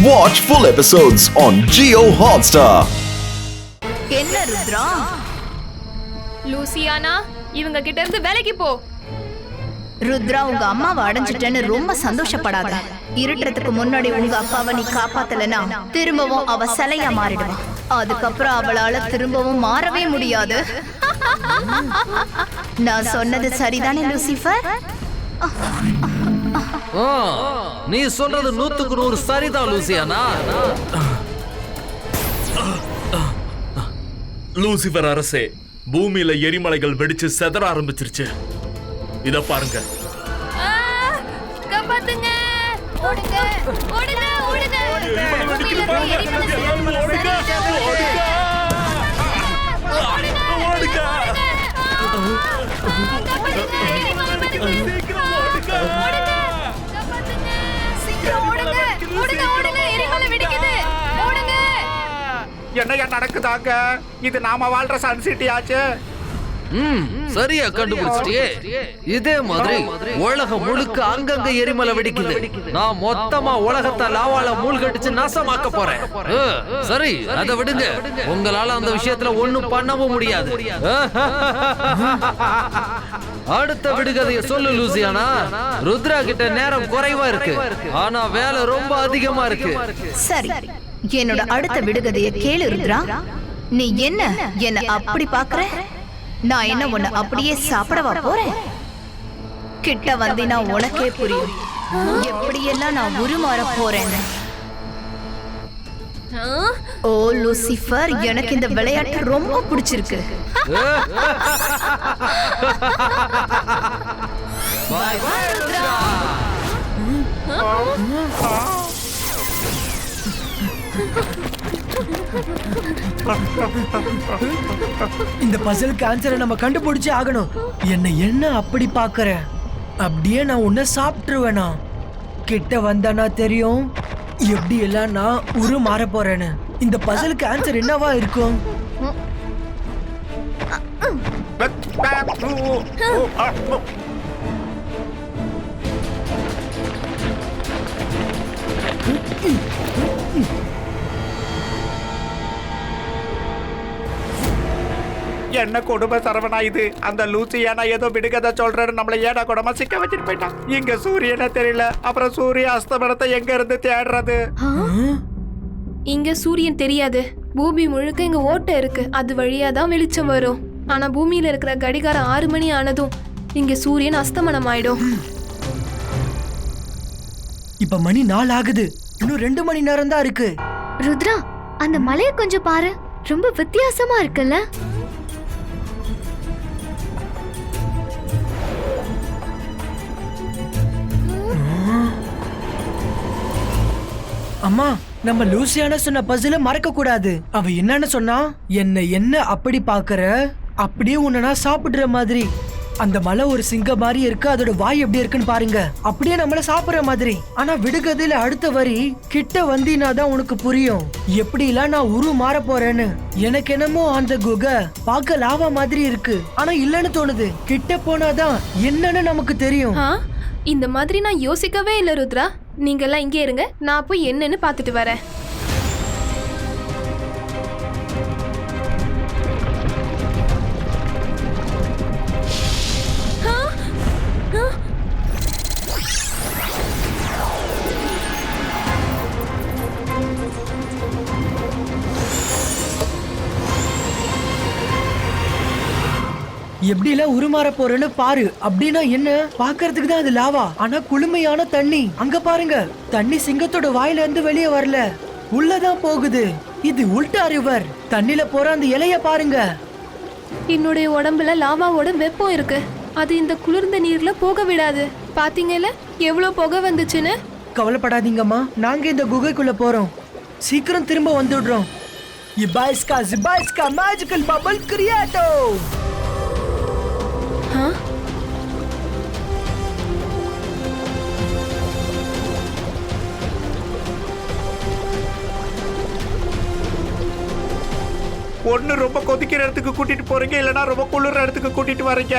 Watch full episodes on Jio Hotstar. என்ன Rudra? Louisiana, இவங்க கிட்ட இருந்து வேலைக்கு போ. ருத்ரா, உங்க அம்மாவை அடைஞ்சிட்டேன்னு ரொம்ப சந்தோஷப்படாத. இருட்டுறதுக்கு முன்னாடி உங்க அப்பாவை நீ காப்பாத்தலனா திரும்பவும் அவ சிலையா மாறிடுவா. அதுக்கப்புறம் அவளால திரும்பவும் மாறவே முடியாது. நான் சொன்னது சரிதானே லூசிஃபர்? நீ சொல்றது 100க்கு 100 சரிதான் லூசியானா. லூசிபர் அரசே, பூமியில எரிமலைகள் வெடிச்சு செதற ஆரம்பிச்சிருச்சு. இத பாருங்க. காப்பாத்துங்க, ஓடுங்க, ஓடுங்க, ஓடுங்க. என்ன நடக்குதாங்க? இது நாம வாழ்ற சன் சிட்டி ஆச்சு. சரியா கண்டுபிடிச்சிட்டியே. இதே மாதிரி உலகம் முழுக்க அங்கங்க எரிமலை வெடிக்குது. நான் மொத்தமா உலகத்தை லாவால மூழ்கடிச்சு நாசமாக்க போறேன். சரி, அதை விடுங்க. உங்களால அந்த விஷயத்துல ஒண்ணும் பண்ணவும் முடியாது. அடுத்த விடுகதைய சொல்லு லூசியானா. ருத்ரா கிட்ட நேரம் குறைவா இருக்கு, ஆனா வேலை ரொம்ப அதிகமா இருக்கு. சரி, என்னோட அடுத்த விடுகதைய கேளு ருத்ரா. நீ என்ன அப்படி பாக்குற? நான் என்ன உன்னை அப்படியே சாப்பிடவா போறேன்? கிட்ட வந்தினா உனக்கே புரியும் எப்படியெல்லாம் நான் உருமாற போறேன். ஓ லூசிஃபர், எனக்கு இந்த விளையாட்டு ரொம்ப பிடிச்சிருக்கு. இந்த பசிலுக்கு ஆன்சரை நம்ம கண்டுபிடிச்சே ஆகணும். என்ன அப்படி பாக்குற? அப்படியே நான் உன்னை சாப்பிட்டுருவேனா? கிட்ட வந்தானா தெரியும் எப்படி எல்லாம் நான் உருமாற போறேன்னு. இந்த பசிலுக்கு ஆன்சர் என்னவா இருக்கும்? என்ன கொடுமை சரவணா இது. அந்த லூசியானா ஏதோ விடுகதை சொல்றேன்னு நம்மள ஏடா கூடமா சிக்க வச்சுட்டு போயிட்டான். இங்க சூரியனை தெரியல, அப்புறம் சூரிய அஸ்தமனத்தை எங்க இருந்து தேடுறது? இங்க சூரியன் தெரியாது. பூமி முழுக்க இங்க ஓட்டை இருக்கு, அது வழியா தான் வெளிச்சம் வரும். ஆனா பூமியில இருக்கிற கடிகாரம் 6 மணி ஆனதும் இங்க சூரியன் அஸ்தமனம் ஆயிடும். இப்ப மணி 4 ஆகுது. இன்னும் 2 மணி நேரம் தான் இருக்கு. ருத்ரா, அந்த மலையை கொஞ்சம் பாரு, ரொம்ப வித்தியாசமா இருக்குல்ல? அம்மா, நம்ம லூசியானா சொன்ன பசில மறக்க கூடாது. அவ என்னன்னு சொன்னா, என்ன அப்படி பாக்குற? அப்படியே உன்னை நான் சாப்பிடுற மாதிரி. அந்த மலை ஒரு சிங்கம் மாதிரி இருக்கு, அதோட வாய் எப்படி இருக்குன்னு பாருங்க. அப்படியே நம்மள சாப்பிடுற மாதிரி. ஆனா விடுகதையில அடுத்த வரி, கிட்ட வந்தீனாதான் உனக்கு புரியும் எப்படி எல்லாம் நான் உரு மாற போறேன்னு. எனக்கு என்னமோ அந்த குகை பார்க்க லாவா மாதிரி இருக்கு, ஆனா இல்லன்னு தோணுது. கிட்ட போனாதான் என்னன்னு நமக்கு தெரியும். இந்த மாதிரி நான் யோசிக்கவே இல்லை ருத்ரா. நீங்க எல்லாம் இங்கே இருங்க, நான் போய் என்னன்னு பார்த்துட்டு வரேன். எப்படி எல்லாம் உருமாற போறேன்னு பாரு. அப்படின்னா என்ன? பாக்குறதுக்கு தான் அது லாவா, ஆனா குளுமையான தண்ணி. அங்க பாருங்க, தண்ணி சிங்கத்தோட வாயில இருந்து வெளியே வரல, உள்ளதான் போகுது. இது உல்டா ரிவர். தண்ணில போற அந்த இலைய பாருங்க. என்னுடைய உடம்புல லாவாவோட வெப்பம் இருக்கு, அது இந்த குளிர்ந்த நீர்ல போக விடாது. பாத்தீங்கல்ல எவ்வளவு புகை வந்துச்சுன்னு. கவலைப்படாதீங்கம்மா, நாங்க இந்த குகைக்குள்ள போறோம். சீக்கிரம் திரும்ப வந்துடுறோம். இபாய்ஸ்கா மேஜிக்கல் பபிள் கிரியேட்டோ. ஒன்னு ரொம்ப கொதிக்கிற இடத்துக்கு கூட்டிட்டு போறீங்க, இல்லனா ரொம்ப குளிர இடத்துக்கு கூட்டிட்டு வரீங்க.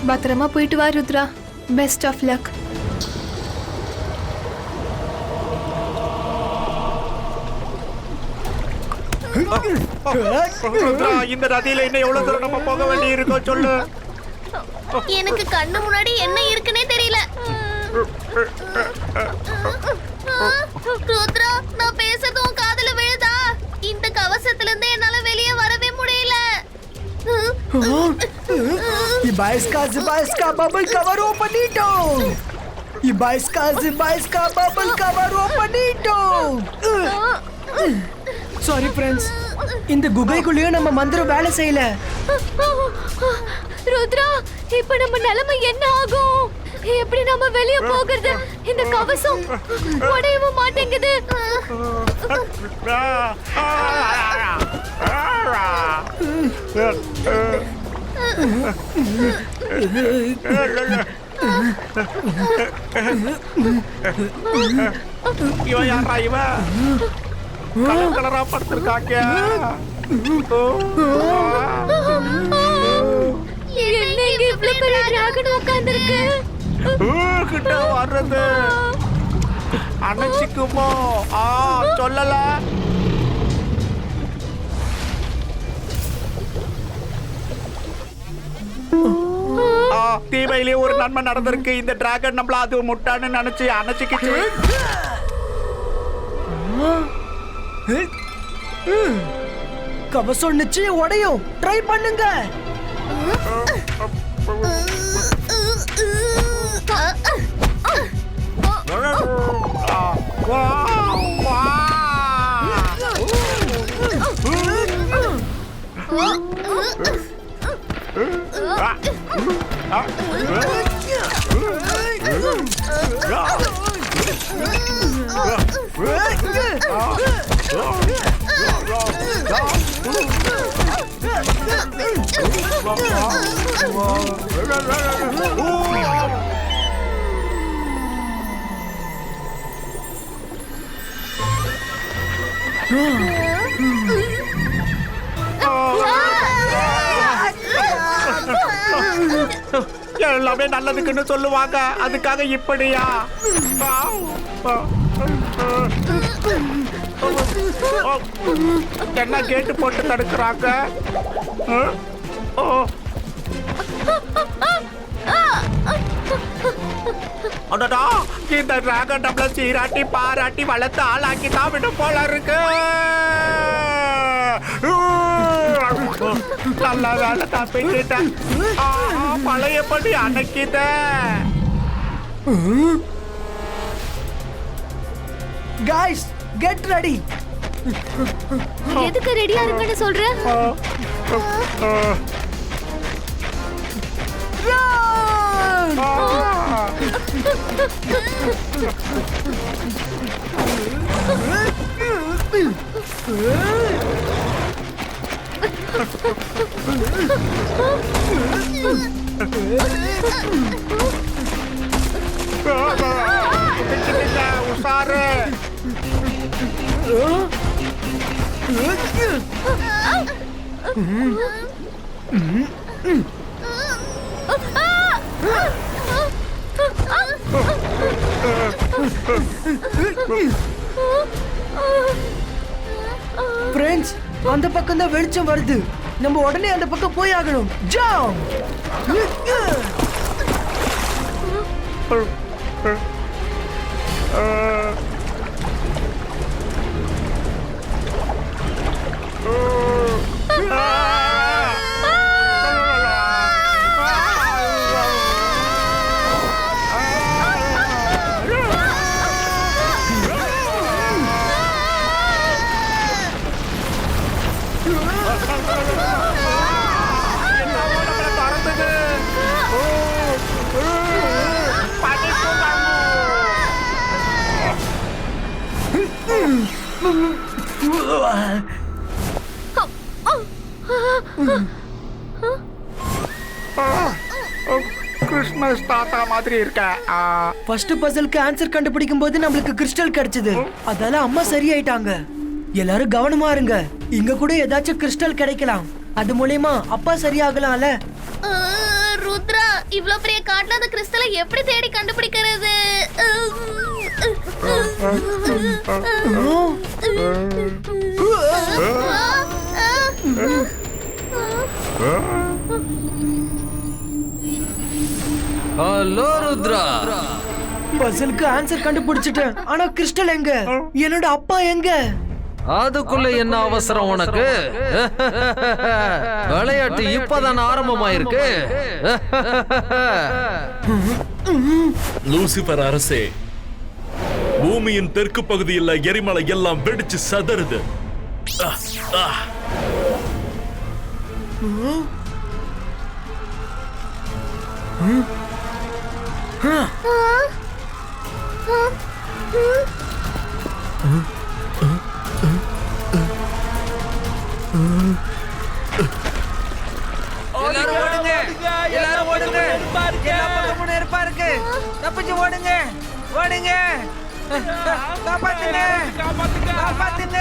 பத்திரமா போயிட்டு வா Rudra. Best of luck. Rudra, இந்த நதியில இன்னும் எவ்வளவு தூரம் நம்ம போக வேண்டி இருக்கோ சொல்லு. எனக்கு கண்ணு முன்னாடி என்ன இருக்குன்னே தெரியல. ருத்ரா, நான் பேசுறதும் காதுல விழுதா? இந்த கவசத்துல இருந்து என்னால வெளியே வரவே முடியல. Zibaiska bubble cover openito. Zibaiska bubble cover openito. Sorry friends. இந்த குகைக்குள்ளேயே நம்ம மந்திரம் வேலை செய்யல. ருத்ரா, இப்ப நம்ம நிலைமை என்ன ஆகும்? எப்படி நம்ம வெளிய போகிறது? இந்த கவசம் உடையவும் மாட்டேங்குது. இவன் யாரா இவன்? கலர் கலரா படுத்திருக்காங்க. என்ன இங்க இவ்ளோ பெரிய டிராகன் உட்கார்ந்திருக்கு? கிட்ட வர்றது அணைச்சிக்குமோ? சொல்லல. தீமையிலேயே ஒரு நன்மை நடந்திருக்கு. இந்த டிராகன் நம்மள அது முட்டான்னு நினைச்சு அணைச்சிக்கிச்சு. கவசம் நிச்சயம் உடையும். ட்ரை பண்ணுங்க. எல்லாமே நல்லதுக்குன்னு சொல்லுவாங்க, அதுக்காக இப்படியா? என்ன கேட்டு போட்டு தடுக்கிறாங்க? அடடா, இந்த டிராகன் நம்மள சீராட்டி பாராட்டி வளர்த்து ஆளாக்கி தான் விடும் போல இருக்கு. நல்ல வேலை தப்பிக்கிட்டேன். பழையபடி அணைக்கிட்ட. Guys, get ready. எதுக்கு ரெடியா இருங்கன்னு சொல்ற? உஷாரு. ஃப்ரெண்ட்ஸ், அந்த பக்கம் தான் வெளிச்சம் வருது. நம்ம உடனே அந்த பக்கம் போய் ஆகணும். ஜம்ப். கிறிஸ்மஸ் தாத்தா மாதிரி இருக்க. ஃபர்ஸ்ட் பசிலுக்கு ஆன்சர் கண்டுபிடிக்கும் போது நம்மளுக்கு கிறிஸ்டல் கிடைச்சது. அதால அம்மா சரியாயிட்டாங்க. எல்லாரும் கவனமா இருங்க. இங்க கூட ஏதாச்சும் கிறிஸ்டல் கிடைக்கலாம். அது மூலமா அப்பா சரியாகலாம்ல. ருத்ரா, இவ்ளோ பெரிய காட்டுல அந்த கிறிஸ்டலை எப்படி தேடி கண்டுபிடிக்கிறது? ஹலோ ருத்ரா. பசிலுக்கு ஆன்சர் கண்டுபிடிச்சிட்டேன். ஆனா கிறிஸ்டல் எங்க? என்னோட அப்பா எங்க? அதுக்குள்ள என்ன அவசரம் உனக்கு? விளையாட்டு இப்பதான் ஆரம்பமாயிருக்கு. லூசிபர் அரசே, பூமியின் தெற்கு பகுதியில் எரிமலை எல்லாம் வெடிச்சு சதறுது. எல்லாரும் ஓடுங்க, எல்லாரும் ஓடுங்க. எல்லா பக்கமும் நெருப்பா இருக்கு. தப்பிச்சு ஓடுங்க, ஓடுங்க. காப்பாத்துங்க, காப்பாத்துங்க.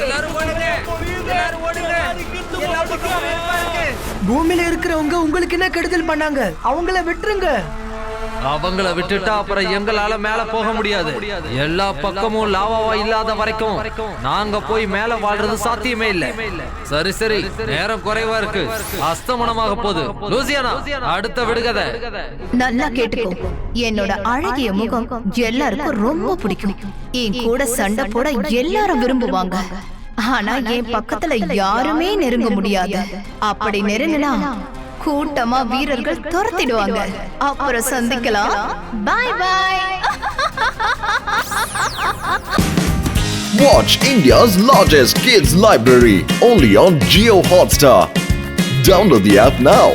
எல்லாரும் ஓடுங்க, எல்லாரும் ஓடுங்க. எல்லா பக்கமும் நெருப்பா இருக்கு. பூமியில இருக்கிறவங்க உங்களுக்கு என்ன கெடுதல் பண்ணாங்க? அவங்கள விட்டுருங்க. அவங்கள விட்டுட்டா அப்புறம் எங்களால மேல போக முடியாது. எல்லா பக்கமும் லாவாவா இல்லாத வரைக்கும் நாங்க போய் மேல வாழ்றது சாத்தியமே இல்ல. சரி சரி, நேரம் குறைவா இருக்கு, அஸ்தமனமாக போகுது. லூசியானா, அடுத்த விடுகதை. நல்லா கேட்டுக்கோ. என்னோட அழகிய முகம் எல்லாருக்கும் ரொம்ப பிடிக்கும். என் கூட சண்டை போட எல்லாரும் விரும்புவாங்க. ஆனா என் பக்கத்துல யாருமே நெருங்க முடியாது. அப்படி நெருங்கினா கூட்டமா வீரர்கள் துரத்திடுவாங்க. அப்புறம் சந்திக்கலாம். பாய் பாய். Watch India's largest kids library only on Jio Hotstar. Download the app now.